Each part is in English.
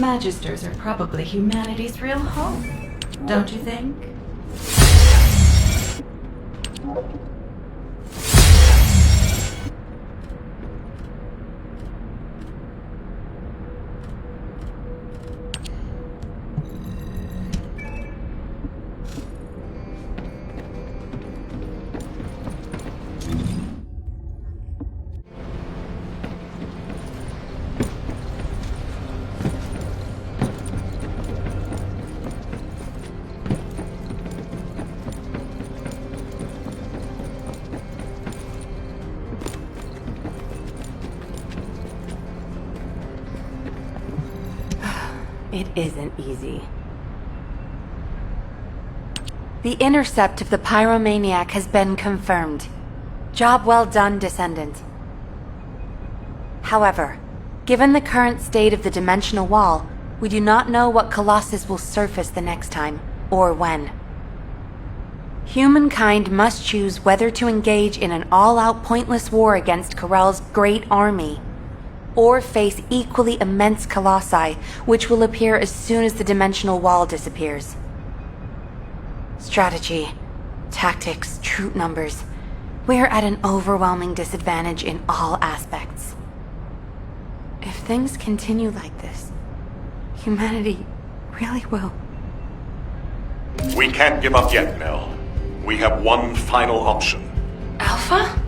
Magisters are probably humanity's real home, don't you think? It isn't easy. The intercept of the pyromaniac has been confirmed. Job well done, Descendant. However, given the current state of the dimensional wall, we do not know what Colossus will surface the next time, or when. Humankind must choose whether to engage in an all-out pointless war against Corell's great army, or face equally immense colossi, which will appear as soon as the dimensional wall disappears. Strategy, tactics, troop numbers. We're at an overwhelming disadvantage in all aspects. If things continue like this, humanity really will. We can't give up yet, Nell. We have one final option. Alpha?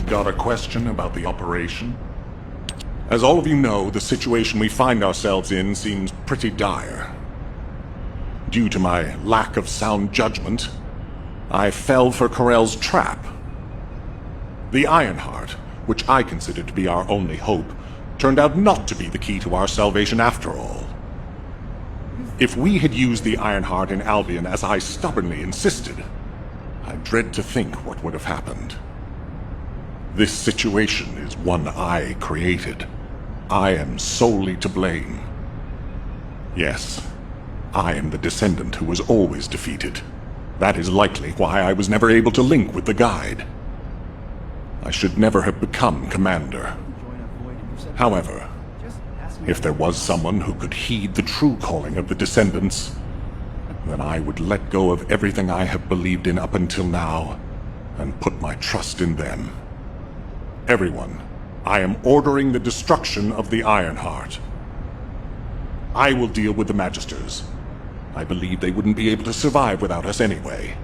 Got a question about the operation? As all of you know, the situation we find ourselves in seems pretty dire. Due to my lack of sound judgment, I fell for Corell's trap. The Ironheart, which I considered to be our only hope, turned out not to be the key to our salvation after all. If we had used the Ironheart in Albion as I stubbornly insisted, I dread to think what would have happened. This situation is one I created. I am solely to blame. Yes, I am the Descendant who was always defeated. That is likely why I was never able to link with the Guide. I should never have become Commander. However, if there was someone who could heed the true calling of the Descendants, then I would let go of everything I have believed in up until now, and put my trust in them. Everyone, I am ordering the destruction of the Ironheart. I will deal with the Magisters. I believe they wouldn't be able to survive without us anyway.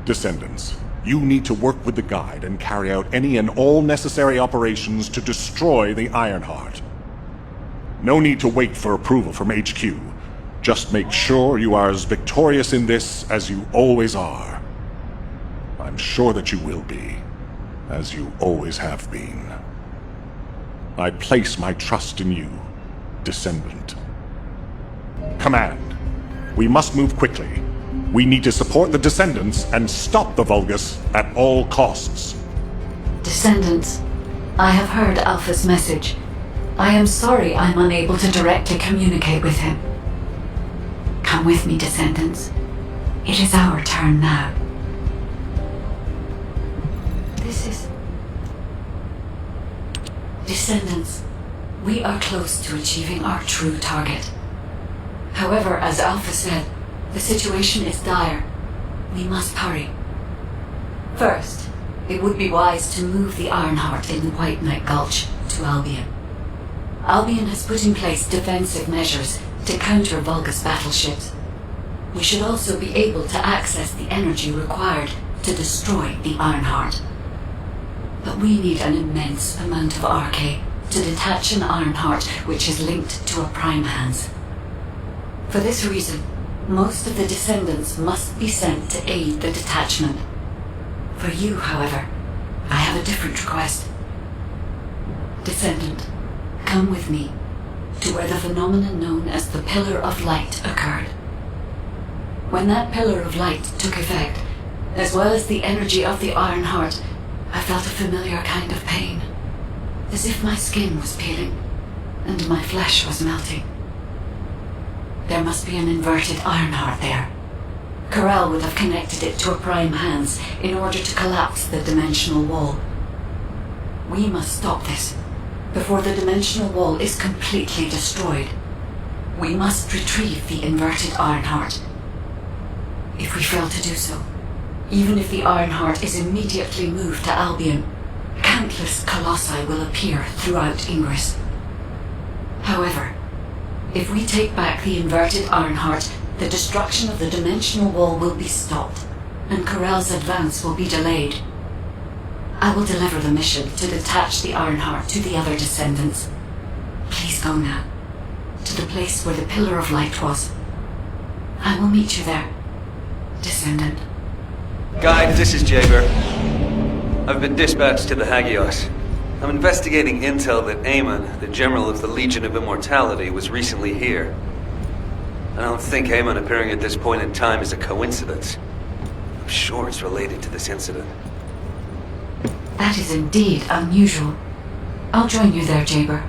Descendants, you need to work with the Guide and carry out any and all necessary operations to destroy the Ironheart. No need to wait for approval from HQ. Just make sure you are as victorious in this as you always are. I'm sure that you will be, as you always have been. I place my trust in you, Descendant. Command, we must move quickly. We need to support the Descendants and stop the Vulgus at all costs. Descendants, I have heard Alpha's message. I am sorry I'm unable to directly communicate with him. Come with me, Descendants. It is our turn now. This is... Descendants, we are close to achieving our true target. However, as Alpha said, the situation is dire. We must hurry. First, it would be wise to move the Ironheart in the White Knight Gulch to Albion. Albion has put in place defensive measures to counter Vulgus battleships. We should also be able to access the energy required to destroy the Ironheart. But we need an immense amount of RK to detach an Ironheart which is linked to a Prime Hands. For this reason, most of the Descendants must be sent to aid the detachment. For you, however, I have a different request. Descendant, come with me to where the phenomenon known as the Pillar of Light occurred. When that Pillar of Light took effect, as well as the energy of the Ironheart, I felt a familiar kind of pain, as if my skin was peeling and my flesh was melting. There must be an inverted Ironheart there. Corell would have connected it to a Prime Hands in order to collapse the dimensional wall. We must stop this before the dimensional wall is completely destroyed. We must retrieve the inverted Ironheart. If we fail to do so, even if the Ironheart is immediately moved to Albion, countless colossi will appear throughout Ingress. However, if we take back the inverted Ironheart, the destruction of the dimensional wall will be stopped, and Corell's advance will be delayed. I will deliver the mission to detach the Ironheart to the other descendants. Please go now, to the place where the Pillar of Light was. I will meet you there, descendant. Guide, this is Jaber. I've been dispatched to the Hagios. I'm investigating intel that Amon, the General of the Legion of Immortality, was recently here. I don't think Amon appearing at this point in time is a coincidence. I'm sure it's related to this incident. That is indeed unusual. I'll join you there, Jaber.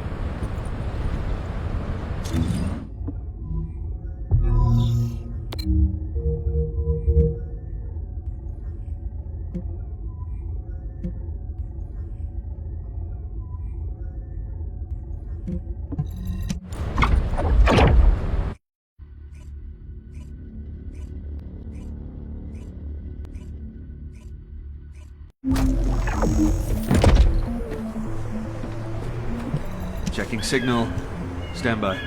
Checking signal. Stand by.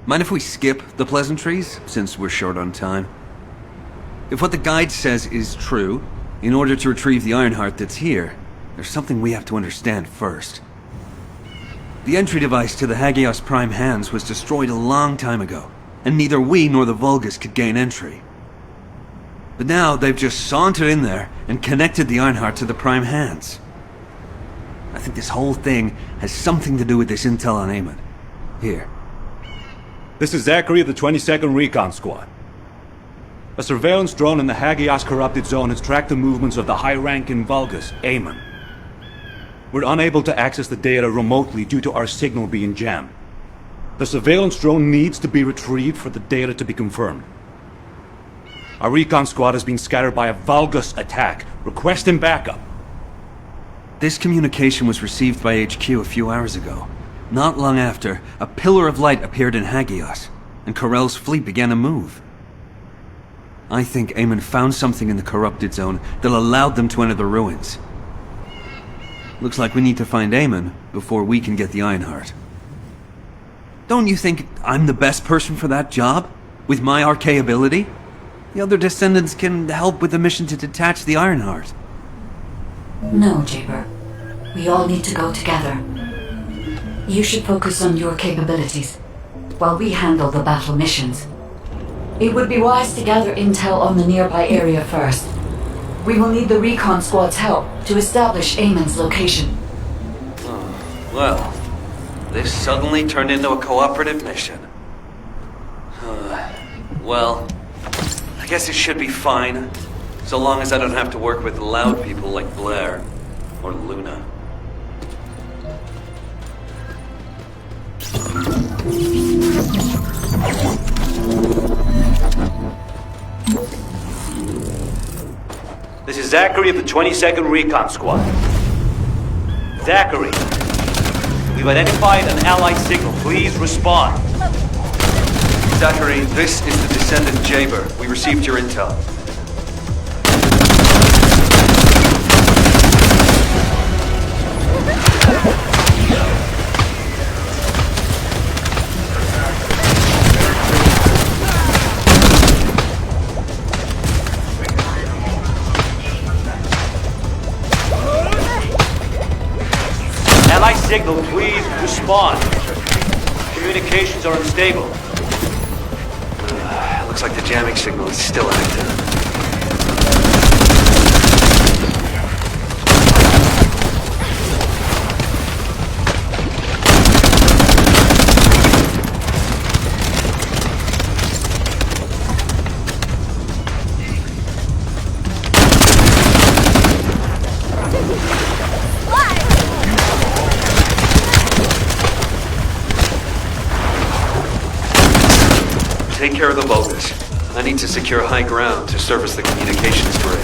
Mind if we skip the pleasantries, since we're short on time? If what the guide says is true, in order to retrieve the Ironheart that's here, there's something we have to understand first. The entry device to the Hagios Prime hands was destroyed a long time ago, and neither we nor the Vulgus could gain entry. But now they've just sauntered in there and connected the Ironheart to the Prime hands. I think this whole thing has something to do with this intel on Amon. Here. This is Zachary of the 22nd Recon Squad. A surveillance drone in the Hagios corrupted zone has tracked the movements of the high-ranking Vulgus, Amon. We're unable to access the data remotely due to our signal being jammed. The surveillance drone needs to be retrieved for the data to be confirmed. Our recon squad has been scattered by a Vulgus attack. Requesting backup. This communication was received by HQ a few hours ago. Not long after, a pillar of light appeared in Hagios, and Corell's fleet began to move. I think Amon found something in the corrupted zone that allowed them to enter the ruins. Looks like we need to find Amon before we can get the Ironheart. Don't you think I'm the best person for that job? With my arcane ability? The other descendants can help with the mission to detach the Ironheart. No, Jaber. We all need to go together. You should focus on your capabilities, while we handle the battle missions. It would be wise to gather intel on the nearby area first. We will need the recon squad's help to establish Amon's location. Well, this suddenly turned into a cooperative mission. Well, I guess it should be fine, so long as I don't have to work with loud people like Blair or Luna. This is Zachary of the 22nd Recon Squad. Zachary, we've identified an allied signal. Please respond. Zachary, this is the descendant Jaber. We received your intel. Allied signal, please respond. Communications are unstable. Looks like the jamming signal is still active. Take care of the Vulgus. I need to secure high ground to service the communications grid.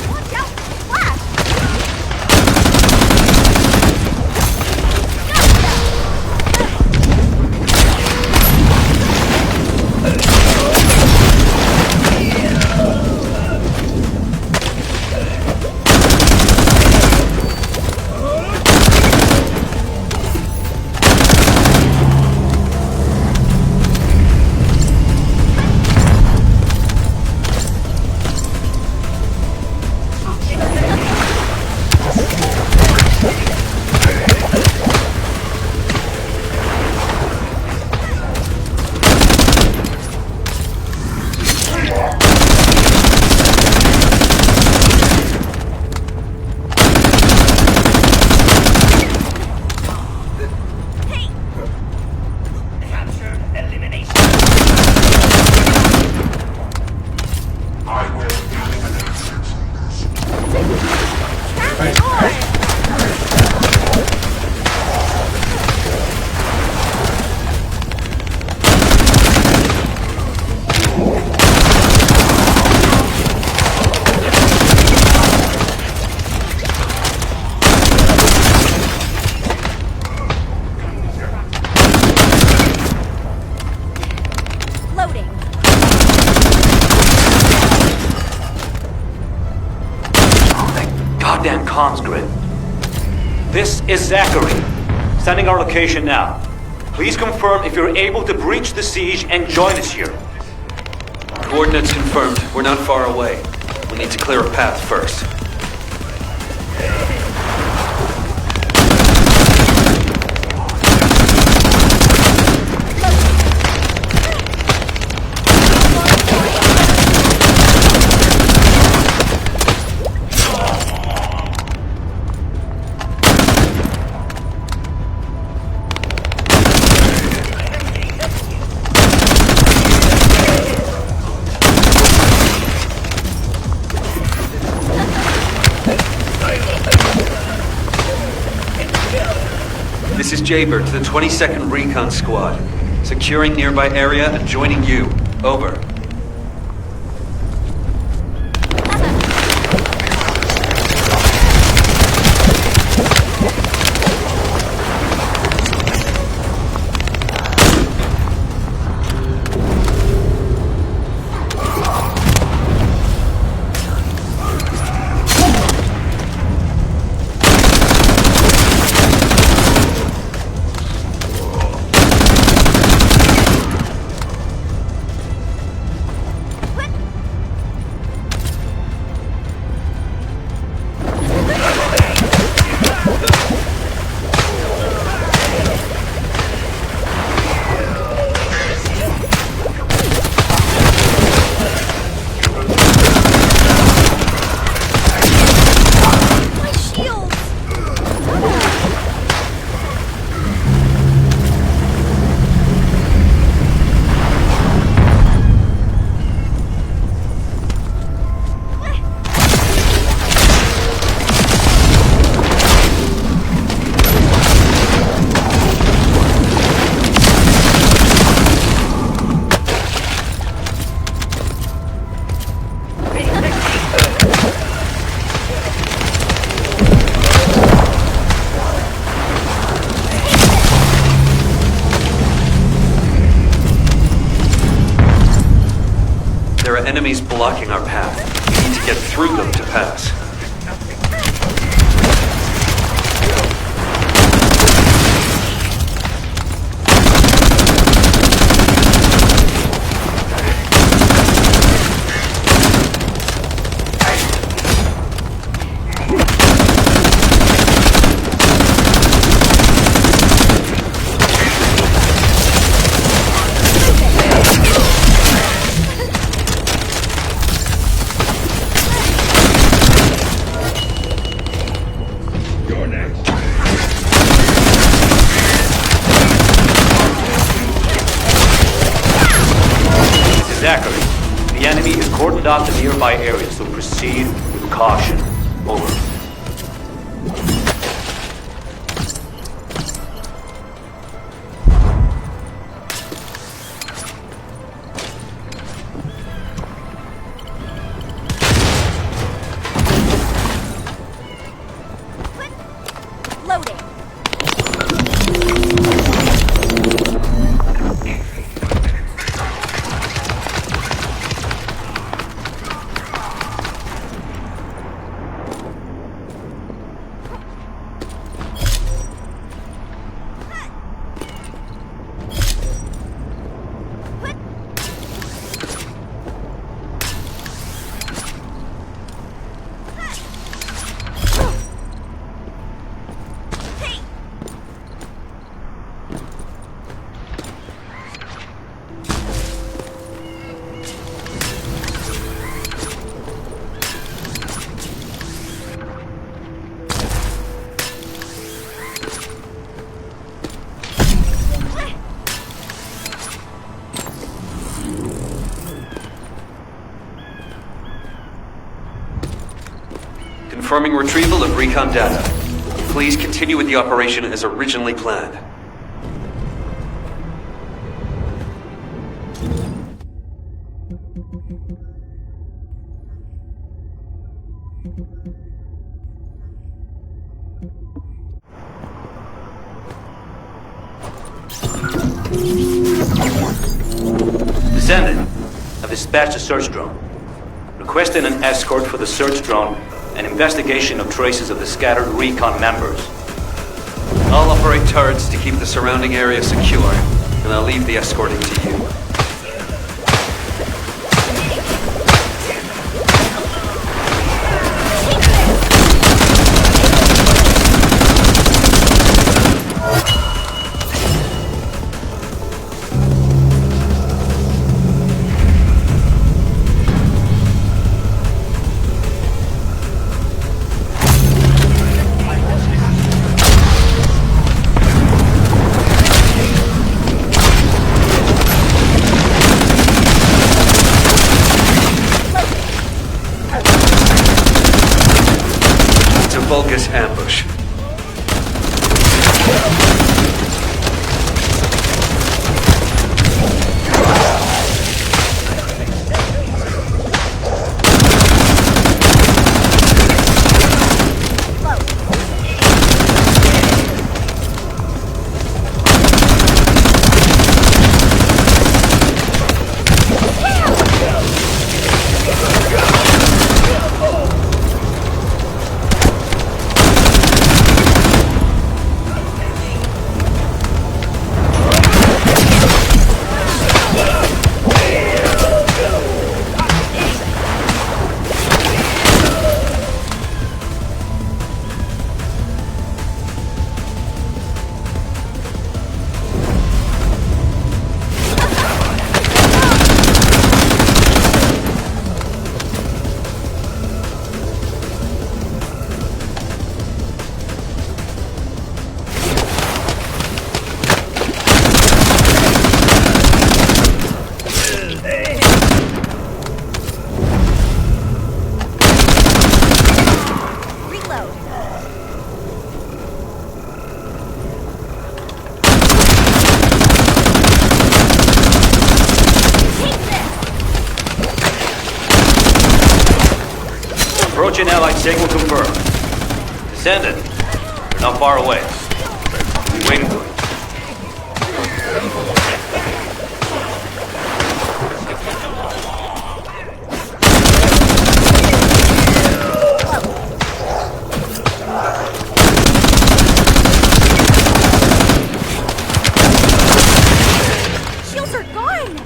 Goddamn comms grid. This is Zachary. Sending our location now. Please confirm if you're able to breach the siege and join us here. Coordinates confirmed. We're not far away. We need to clear a path first. This is Jaber to the 22nd Recon Squad. Securing nearby area and joining you. Over. There are enemies blocking our path. We need to get through them to pass. Zachary, the enemy is cordoned off the nearby area, so proceed with caution. Over. Reloading. Confirming retrieval of recon data. Please continue with the operation as originally planned. Descendant, I've dispatched a search drone. Requesting an escort for the search drone and investigation of traces of the scattered recon members. I'll operate turrets to keep the surrounding area secure, and I'll leave the escorting to you. Vulgus ambush. Approaching Allied signal confirmed. Descendant, you're not far away. We'll be waiting for you. Shields are gone!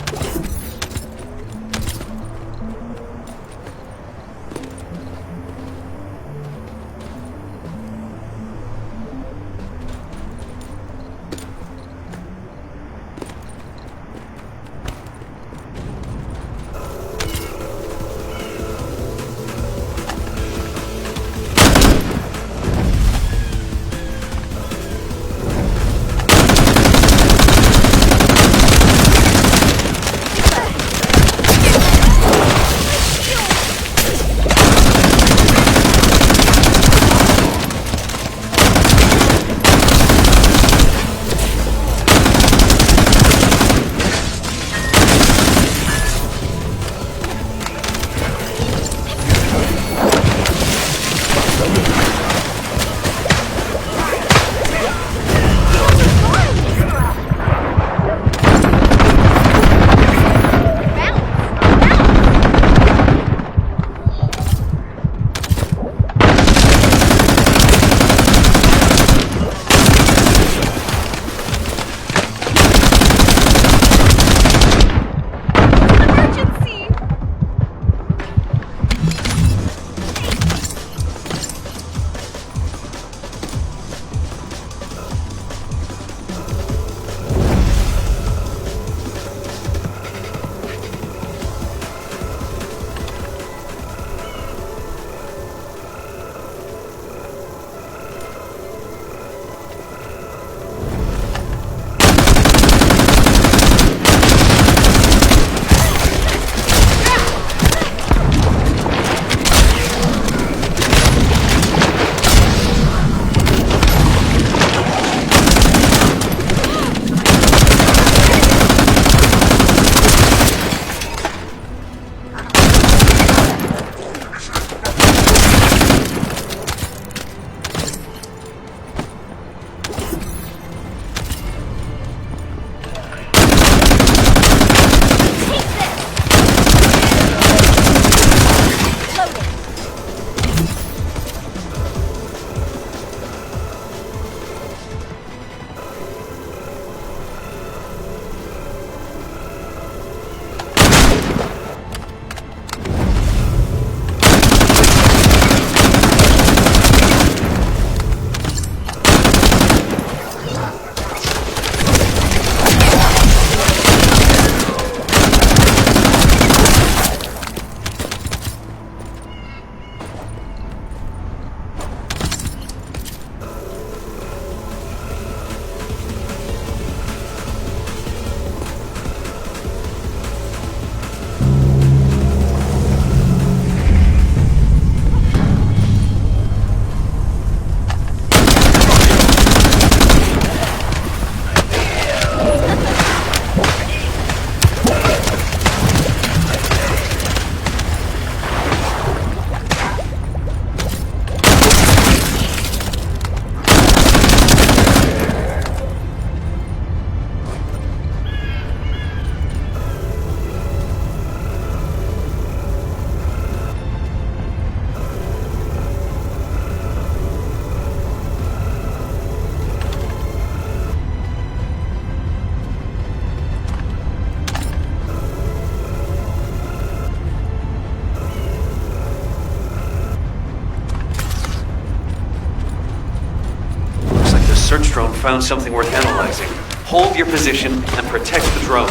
drone found something worth analyzing. Hold your position and protect the drone.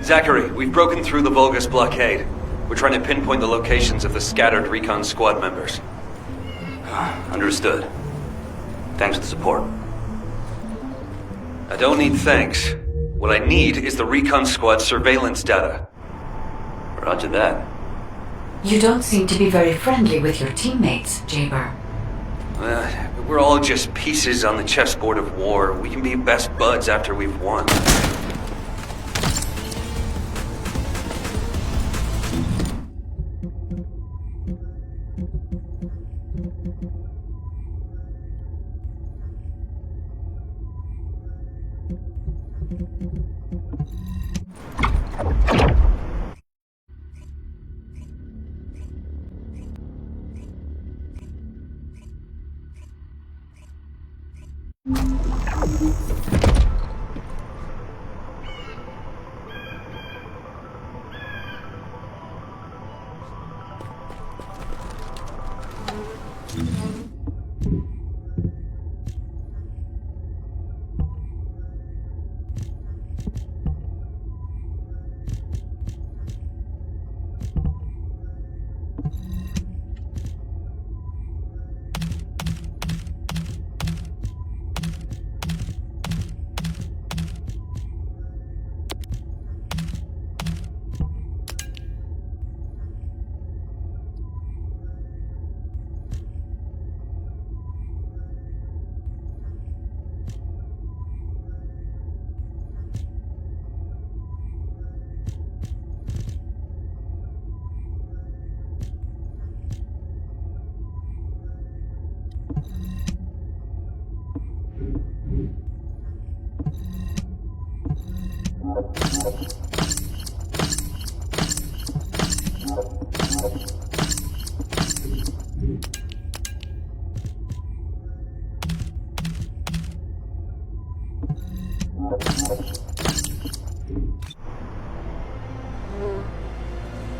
Zachary, we've broken through the Vulgus blockade. We're trying to pinpoint the locations of the scattered recon squad members. Understood. Thanks for the support. I don't need thanks. What I need is the recon squad surveillance data. Roger that. You don't seem to be very friendly with your teammates, Jaber. We're all just pieces on the chessboard of war. We can be best buds after we've won.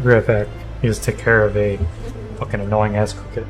Be right back. You just take care of a fucking annoying ass cricket.